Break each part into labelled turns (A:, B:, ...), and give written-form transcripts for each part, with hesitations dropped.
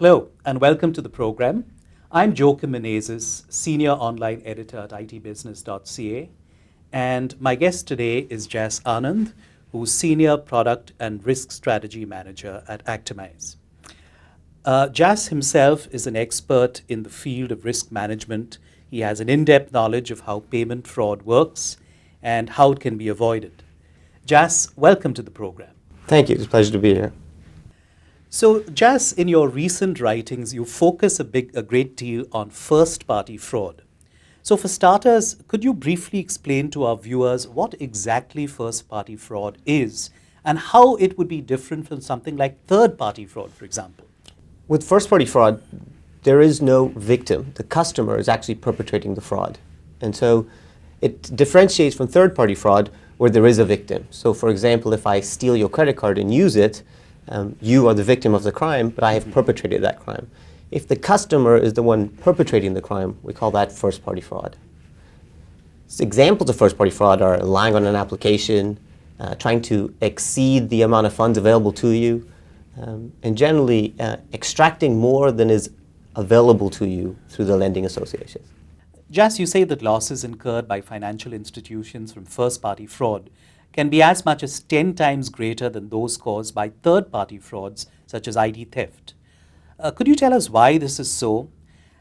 A: Hello, and welcome to the program. I'm Joaquim Menezes, Senior Online Editor at ITBusiness.ca, and my guest today is Jas Anand, who's Senior Product and Risk Strategy Manager at Actimize. Jas himself is an expert in the field of risk management. He has an in-depth knowledge of how payment fraud works and how it can be avoided. Jas, welcome to the program.
B: Thank you. It's a pleasure to be here.
A: So, Jas, in your recent writings, you focus a great deal on first-party fraud. So, for starters, could you briefly explain to our viewers what exactly first-party fraud is and how it would be different from something like third-party fraud, for example?
B: With first-party fraud, there is no victim. The customer is actually perpetrating the fraud. And so it differentiates from third-party fraud where there is a victim. So, for example, if I steal your credit card and use it, you are the victim of the crime, but I have perpetrated that crime. If the customer is the one perpetrating the crime, we call that first-party fraud. So examples of first-party fraud are lying on an application, trying to exceed the amount of funds available to you, and generally extracting more than is available to you through the lending associations.
A: Jas, you say that losses incurred by financial institutions from first-party fraud can be as much as 10 times greater than those caused by third-party frauds, such as ID theft. Could you tell us why this is so?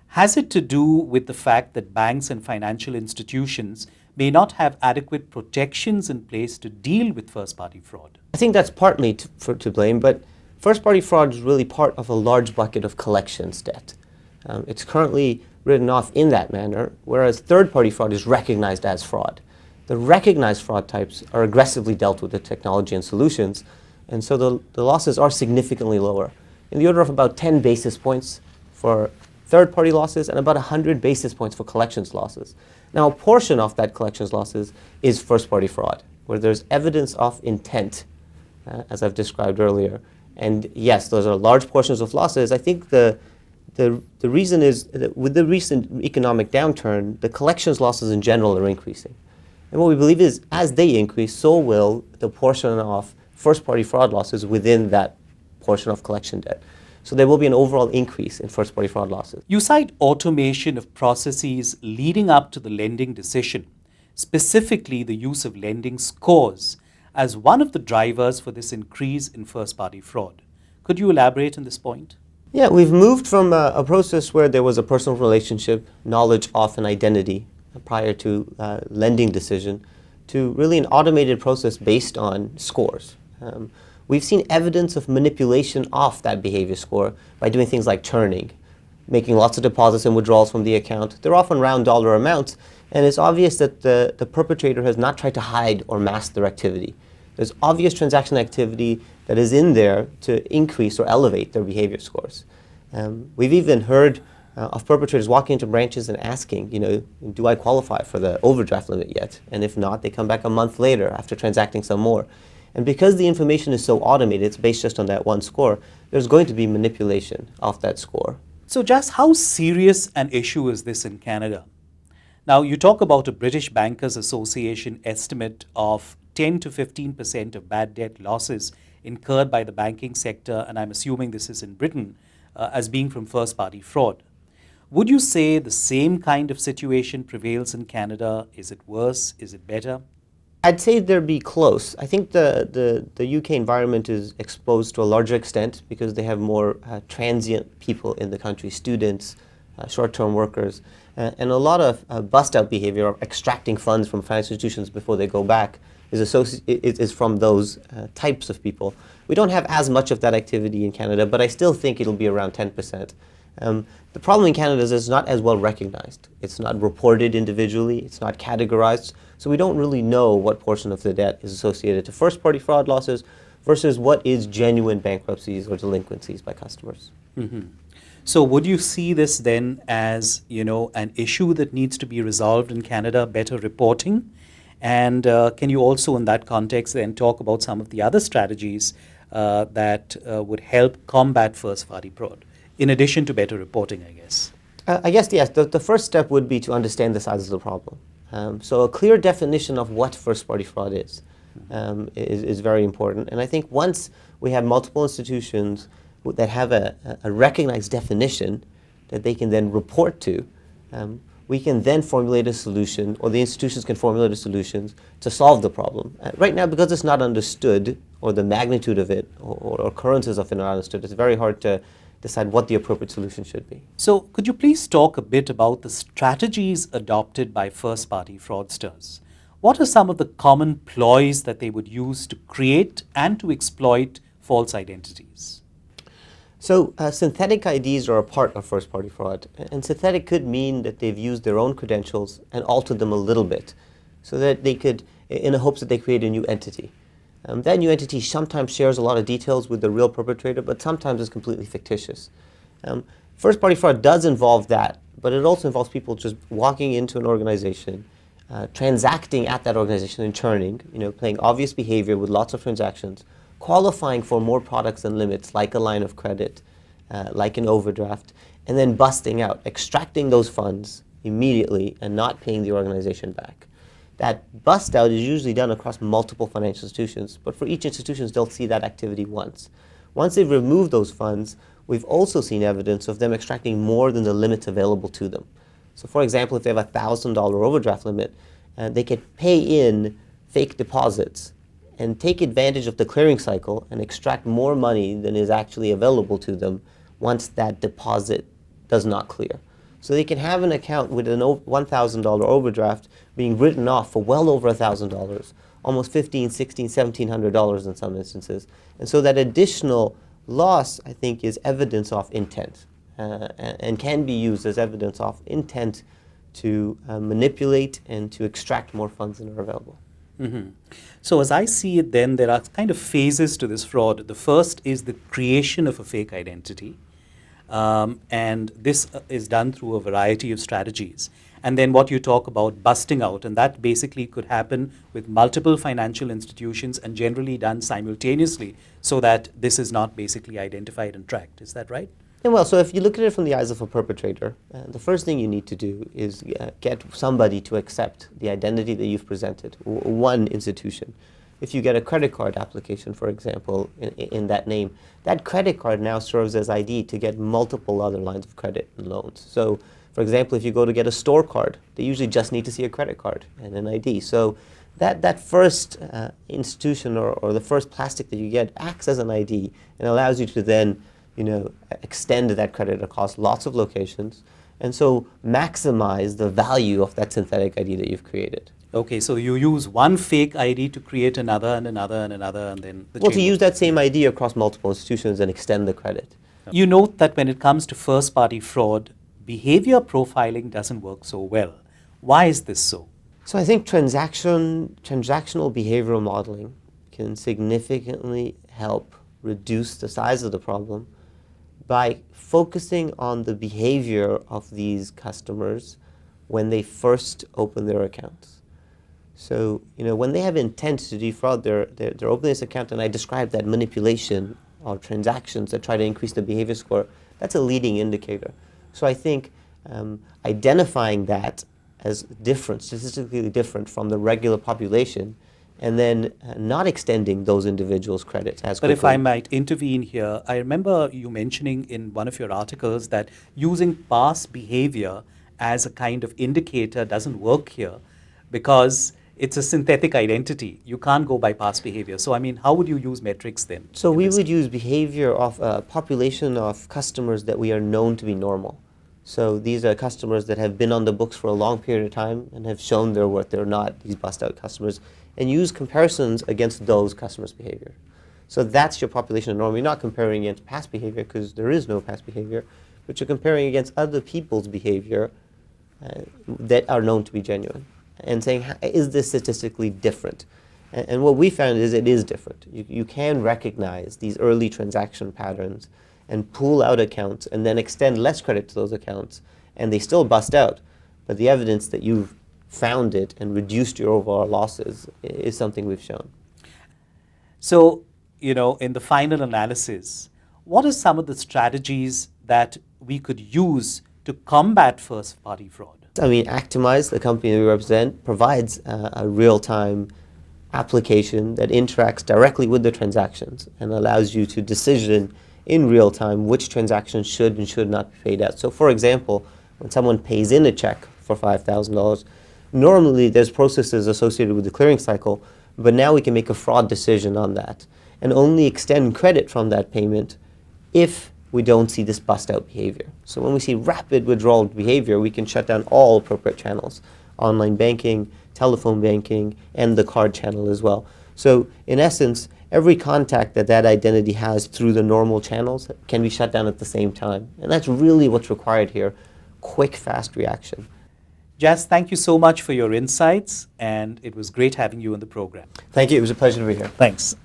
A: Has it to do with the fact that banks and financial institutions may not have adequate protections in place to deal with first-party fraud?
B: I think that's partly to blame, but first-party fraud is really part of a large bucket of collections debt. It's currently written off in that manner, whereas third-party fraud is recognized as fraud. The recognized fraud types are aggressively dealt with technology and solutions, and so the losses are significantly lower, in the order of about 10 basis points for third-party losses and about 100 basis points for collections losses. Now, a portion of that collections losses is first-party fraud, where there's evidence of intent, as I've described earlier. And yes, those are large portions of losses. I think the reason is that with the recent economic downturn, the collections losses in general are increasing. And what we believe is as they increase, so will the portion of first-party fraud losses within that portion of collection debt. So there will be an overall increase in first-party fraud losses.
A: You cite automation of processes leading up to the lending decision, specifically the use of lending scores, as one of the drivers for this increase in first-party fraud. Could you elaborate on this point?
B: Yeah, we've moved from a process where there was a personal relationship, knowledge of an identity prior to lending decision, to really an automated process based on scores. We've seen evidence of manipulation of that behavior score by doing things like churning, making lots of deposits and withdrawals from the account. They're often round dollar amounts, and it's obvious that the perpetrator has not tried to hide or mask their activity. There's obvious transaction activity that is in there to increase or elevate their behavior scores. We've even heard of perpetrators walking into branches and asking, do I qualify for the overdraft limit yet? And if not, they come back a month later after transacting some more. And because the information is so automated, it's based just on that one score, there's going to be manipulation of that score.
A: So, Jas, how serious an issue is this in Canada? Now, you talk about a British Bankers Association estimate of 10 to 15% of bad debt losses incurred by the banking sector, and I'm assuming this is in Britain, as being from first-party fraud. Would you say the same kind of situation prevails in Canada? Is it worse? Is it better?
B: I'd say they'd be close. I think the UK environment is exposed to a larger extent because they have more transient people in the country, students, short-term workers, and a lot of bust-out behavior of extracting funds from financial institutions before they go back is from those types of people. We don't have as much of that activity in Canada, but I still think it'll be around 10%. The problem in Canada is it's not as well recognized. It's not reported individually. It's not categorized. So we don't really know what portion of the debt is associated to first-party fraud losses versus what is genuine bankruptcies or delinquencies by customers.
A: Mm-hmm. So would you see this then as, an issue that needs to be resolved in Canada, better reporting? And can you also, in that context, then talk about some of the other strategies that would help combat first-party fraud, in addition to better reporting, I guess?
B: I guess, yes. The first step would be to understand the size of the problem. So a clear definition of what first-party fraud is very important. And I think once we have multiple institutions that have a recognized definition that they can then report to, we can then formulate a solution, or the institutions can formulate a solution to solve the problem. Right now, because it's not understood, or the magnitude of it, or occurrences of it are understood, it's very hard to decide what the appropriate solution should be.
A: So could you please talk a bit about the strategies adopted by first-party fraudsters? What are some of the common ploys that they would use to create and to exploit false identities?
B: So synthetic IDs are a part of first-party fraud. And synthetic could mean that they've used their own credentials and altered them a little bit so that they could, in the hopes that they create a new entity. That new entity sometimes shares a lot of details with the real perpetrator, but sometimes is completely fictitious. First-party fraud does involve that, but it also involves people just walking into an organization, transacting at that organization and churning, playing obvious behavior with lots of transactions, qualifying for more products and limits, like a line of credit, like an overdraft, and then busting out, extracting those funds immediately and not paying the organization back. That bust out is usually done across multiple financial institutions, but for each institution, they'll see that activity once. Once they've removed those funds, we've also seen evidence of them extracting more than the limits available to them. So for example, if they have a $1,000 overdraft limit, they could pay in fake deposits and take advantage of the clearing cycle and extract more money than is actually available to them once that deposit does not clear. So they can have an account with an $1,000 overdraft being written off for well over $1,000, almost $1,500, $1,600, $1,700 in some instances. And so that additional loss, I think, is evidence of intent and can be used as evidence of intent to manipulate and to extract more funds than are available.
A: Mm-hmm. So as I see it then, there are kind of phases to this fraud. The first is the creation of a fake identity. And this is done through a variety of strategies. And then what you talk about busting out, and that basically could happen with multiple financial institutions and generally done simultaneously so that this is not basically identified and tracked. Is that right?
B: Yeah, well, so if you look at it from the eyes of a perpetrator, the first thing you need to do is get somebody to accept the identity that you've presented, one institution. If you get a credit card application, for example, in that name, that credit card now serves as ID to get multiple other lines of credit and loans. So, for example, if you go to get a store card, they usually just need to see a credit card and an ID. So that first institution or the first plastic that you get acts as an ID and allows you to then extend that credit across lots of locations, and so maximize the value of that synthetic ID that you've created.
A: Okay, so you use one fake ID to create another and another and another, and then
B: well, to use that same ID across multiple institutions and extend the credit.
A: You note that when it comes to first-party fraud, behavior profiling doesn't work so well. Why is this so?
B: So I think transactional behavioral modeling can significantly help reduce the size of the problem by focusing on the behavior of these customers when they first open their accounts. So, when they have intent to defraud, they're opening this account, and I described that manipulation or transactions that try to increase the behavior score. That's a leading indicator. So I think identifying that as different, statistically different from the regular population, and then not extending those individuals' credits as quickly.
A: But if I might intervene here, I remember you mentioning in one of your articles that using past behavior as a kind of indicator doesn't work here because it's a synthetic identity. You can't go by past behavior. So, how would you use metrics then?
B: So we would use behavior of a population of customers that we are known to be normal. So these are customers that have been on the books for a long period of time and have shown their worth. They're not these bust-out customers. And use comparisons against those customers' behavior. So that's your population of norm. You're not comparing against past behavior because there is no past behavior, but you're comparing against other people's behavior that are known to be genuine and saying, is this statistically different? And what we found is it is different. You can recognize these early transaction patterns and pull out accounts and then extend less credit to those accounts, and they still bust out. But the evidence that you've found it and reduced your overall losses is something we've shown.
A: So, in the final analysis, what are some of the strategies that we could use to combat first-party fraud?
B: Actimize, the company that we represent, provides a real-time application that interacts directly with the transactions and allows you to decision in real time which transactions should and should not be paid out. So for example, when someone pays in a check for $5,000, normally there's processes associated with the clearing cycle, but now we can make a fraud decision on that and only extend credit from that payment if we don't see this bust-out behavior. So when we see rapid withdrawal behavior, we can shut down all appropriate channels, online banking, telephone banking, and the card channel as well. So in essence, every contact that that identity has through the normal channels can be shut down at the same time. And that's really what's required here, quick, fast reaction.
A: Jas, thank you so much for your insights, and it was great having you on the program.
B: Thank you. It was a pleasure to be here.
A: Thanks.